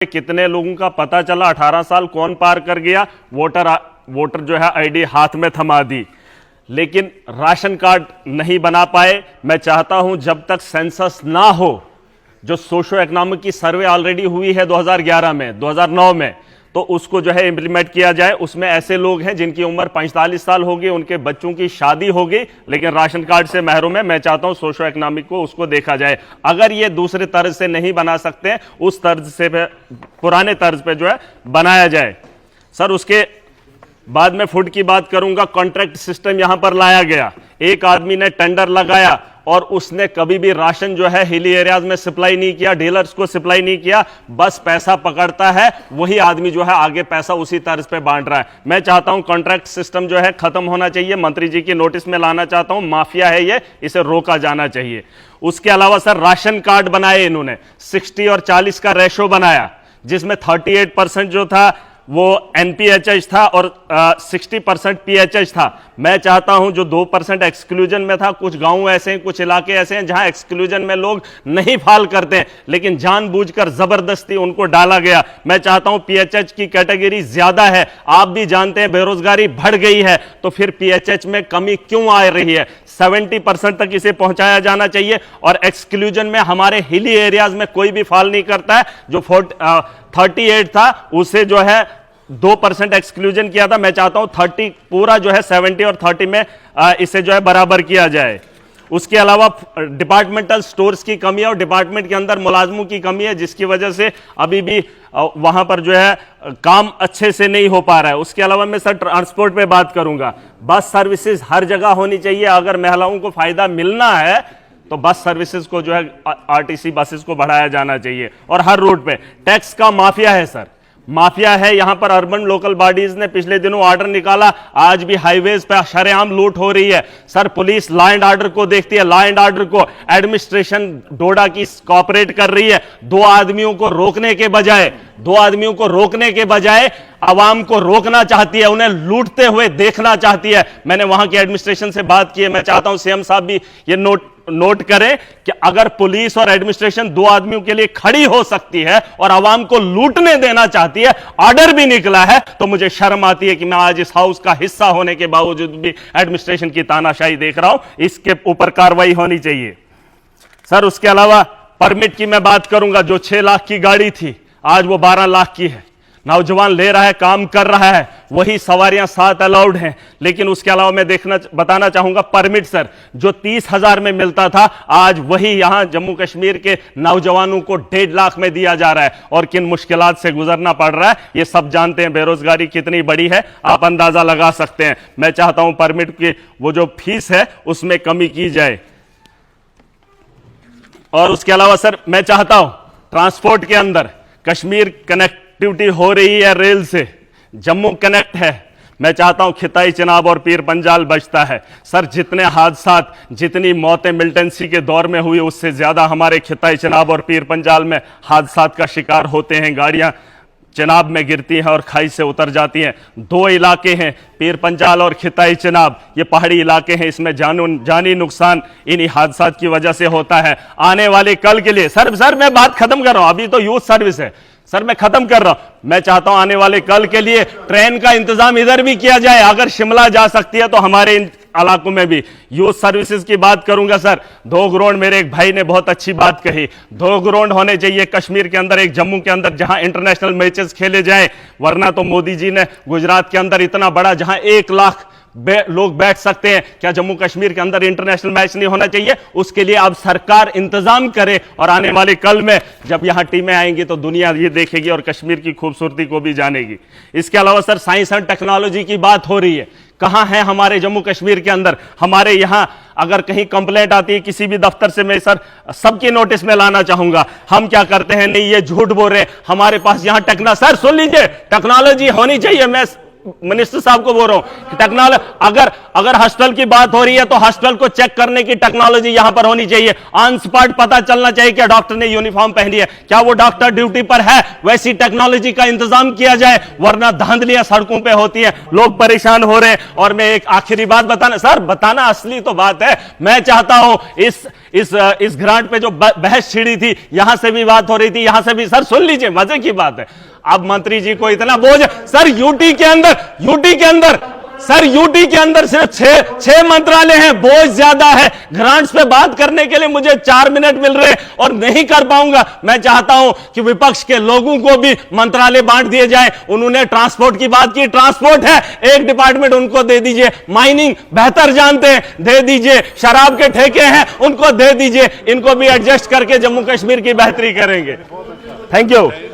कितने लोगों का पता चला, 18 साल कौन पार कर गया, वोटर जो है आईडी हाथ में थमा दी, लेकिन राशन कार्ड नहीं बना पाए। मैं चाहता हूं जब तक सेंसस ना हो, जो सोशो इकोनॉमिक की सर्वे ऑलरेडी हुई है 2011 में, 2009 में, तो उसको जो है इंप्लीमेंट किया जाए। उसमें ऐसे लोग हैं जिनकी उम्र 45 साल हो गई, उनके बच्चों की शादी हो गई, लेकिन राशन कार्ड से महरूम है। मैं चाहता हूं सोशो इकोनॉमिक को उसको देखा जाए। अगर ये दूसरे तर्ज से नहीं बना सकते, उस तर्ज से पुराने तर्ज पे जो है बनाया जाए। सर उसके बाद में फूड की बात करूंगा। कॉन्ट्रैक्ट सिस्टम यहां पर लाया गया। एक आदमी ने टेंडर लगाया और उसने कभी भी राशन जो है हिली एरियाज में सप्लाई नहीं किया, डीलर्स को सप्लाई नहीं किया, बस पैसा पकड़ता है, वही आदमी जो है आगे पैसा उसी तर्ज पे बांट रहा है। मैं चाहता हूं कॉन्ट्रैक्ट सिस्टम जो है खत्म होना चाहिए। मंत्री जी की नोटिस में लाना चाहता हूं, माफिया है ये, इसे रोका जाना चाहिए। उसके अलावा सर राशन कार्ड बनाए इन्होंने, 60 और 40 का रेशो बनाया, जिसमें 38% जो था वो एनपीएचएच था और 60% पीएचएच था। मैं चाहता हूं जो 2% एक्सक्लूजन में था, कुछ गांव ऐसे हैं, कुछ इलाके ऐसे हैं जहां एक्सक्लूजन में लोग नहीं फाल करते हैं, लेकिन जानबूझकर जबरदस्ती उनको डाला गया। मैं चाहता हूं पीएचएच की कैटेगरी ज्यादा है, आप भी जानते हैं बेरोजगारी बढ़ गई है, तो फिर पीएचएच में कमी क्यों आ रही है? 70% तक इसे पहुंचाया जाना चाहिए। और एक्सक्लूजन में हमारे हिली एरियाज में कोई भी फाल नहीं करता है। जो 38 था उसे जो है 2% एक्सक्लूजन किया था। मैं चाहता हूं 30 पूरा जो है 70 और 30 में इसे जो है बराबर किया जाए। उसके अलावा डिपार्टमेंटल स्टोर्स की कमी है और डिपार्टमेंट के अंदर मुलाजमों की कमी है, जिसकी वजह से अभी भी वहां पर जो है काम अच्छे से नहीं हो पा रहा है। उसके अलावा मैं सर ट्रांसपोर्ट पे बात करूंगा। बस सर्विसेज हर जगह होनी चाहिए। अगर महिलाओं को फायदा मिलना है तो बस सर्विसेज को जो है आरटीसी बसेस को बढ़ाया जाना चाहिए। और हर रूट पे टैक्स का माफिया है सर, माफिया है। यहां पर अर्बन लोकल बॉडीज ने पिछले दिनों ऑर्डर निकाला, आज भी हाईवेज पे शरेआम लूट हो रही है। Sir police law and order को देखती है, लॉ एंड ऑर्डर को एडमिनिस्ट्रेशन डोडा की कॉपरेट कर रही है। दो आदमियों को रोकने के बजाय आवाम को रोकना चाहती है, उन्हें लूटते हुए देखना चाहती है। मैंने वहां की एडमिनिस्ट्रेशन से बात की है, मैं चाहता हूं सीएम साहब भी ये नोट करें कि अगर पुलिस और एडमिनिस्ट्रेशन दो आदमियों के लिए खड़ी हो सकती है और आवाम को लूटने देना चाहती है, ऑर्डर भी निकला है, तो मुझे शर्म आती है कि मैं आज इस हाउस का हिस्सा होने के बावजूद भी एडमिनिस्ट्रेशन की तानाशाही देख रहा हूं। इसके ऊपर कार्रवाई होनी चाहिए। सर उसके अलावा परमिट की मैं बात करूंगा। जो 6 लाख की गाड़ी थी आज वो 12 लाख की है। नौजवान ले रहा है, काम कर रहा है, वही सवारियां 7 अलाउड हैं। लेकिन उसके अलावा मैं बताना चाहूंगा परमिट सर जो 30,000 में मिलता था, आज वही यहां जम्मू कश्मीर के नौजवानों को 1.5 लाख में दिया जा रहा है। और किन मुश्किलात से गुजरना पड़ रहा है ये सब जानते हैं। बेरोजगारी कितनी बड़ी है आप अंदाजा लगा सकते हैं। मैं चाहता हूं परमिट की वो जो फीस है उसमें कमी की जाए। और उसके अलावा सर मैं चाहता हूं ट्रांसपोर्ट के अंदर कश्मीर कनेक्टिविटी हो रही है रेल से, जम्मू कनेक्ट है। मैं चाहता हूं खिताई चिनाब और पीर पंजाल बचता है। सर जितने हादसात, जितनी मौतें मिलिटेंसी के दौर में हुई, उससे ज्यादा हमारे खिताई चिनाब और पीर पंजाल में हादसात का शिकार होते हैं। गाड़ियां चिनाब में गिरती हैं और खाई से उतर जाती हैं। 2 इलाके हैं, पीर पंजाल और खिताई चिनाब, ये पहाड़ी इलाके हैं, इसमें जानी नुकसान इन्हीं हादसात की वजह से होता है। आने वाले कल के लिए सर मैं बात खत्म कर रहा हूं, अभी तो यूथ सर्विस है सर, मैं खत्म कर रहा हूं। मैं चाहता हूं आने वाले कल के लिए ट्रेन का इंतजाम इधर भी किया जाए। अगर शिमला जा सकती है तो हमारे इन इलाकों में भी। यूथ सर्विसेज की बात करूंगा सर, 2 ग्राउंड, मेरे एक भाई ने बहुत अच्छी बात कही, 2 ग्राउंड होने चाहिए कश्मीर के अंदर, एक जम्मू के अंदर, जहां इंटरनेशनल मैचेस खेले जाए। वरना तो मोदी जी ने गुजरात के अंदर इतना बड़ा, जहां 1 लाख लोग बैठ सकते हैं, क्या जम्मू कश्मीर के अंदर इंटरनेशनल मैच नहीं होना चाहिए? उसके लिए अब सरकार इंतजाम करे। और आने वाले कल में जब यहां टीमें आएंगी तो दुनिया ये देखेगी और कश्मीर की खूबसूरती को भी जानेगी। इसके अलावा सर साइंस एंड टेक्नोलॉजी की बात हो रही है, कहां है हमारे जम्मू कश्मीर के अंदर? हमारे यहां अगर कहीं कंप्लेंट आती है किसी भी दफ्तर से, मैं सर सबकी नोटिस में लाना चाहूंगा। हम क्या करते हैं, नहीं ये झूठ बोल रहे, हमारे पास यहां सर सुन लीजिए, टेक्नोलॉजी होनी चाहिए। मैं मिनिस्टर साहब को बोल रहा हूं, टेक्नोलॉजी, अगर हॉस्टल की बात हो रही है तो हॉस्टल को चेक करने की टेक्नोलॉजी यहां पर होनी चाहिए। ऑन स्पॉट पता चलना चाहिए कि डॉक्टर ने यूनिफॉर्म पहनी है, क्या वो डॉक्टर ड्यूटी पर है, वैसी टेक्नोलॉजी का इंतजाम किया जाए, वरना धांधलियां सड़कों पे होती हैं, लोग परेशान हो रहे हैं। और मैं एक आखिरी बात बताना, सर बताना असली तो बात है, मैं चाहता हूं इस ग्रांट पे जो बहस छिड़ी थी, यहां से भी बात हो रही थी, यहां से भी, सर सुन लीजिए, मजे की बात है। अब मंत्री जी को इतना बोझ, सर यूटी के अंदर सिर्फ छह मंत्रालय हैं, बोझ ज्यादा है। ग्रांट्स पे बात करने के लिए मुझे 4 मिनट मिल रहे और नहीं कर पाऊंगा। मैं चाहता हूं कि विपक्ष के लोगों को भी मंत्रालय बांट दिए जाए। उन्होंने ट्रांसपोर्ट की बात की, ट्रांसपोर्ट है, एक डिपार्टमेंट उनको दे दीजिए। माइनिंग बेहतर जानते हैं, दे दीजिए। शराब के ठेके हैं, उनको दे दीजिए। इनको भी एडजस्ट करके जम्मू कश्मीर की बेहतरी करेंगे। Thank you.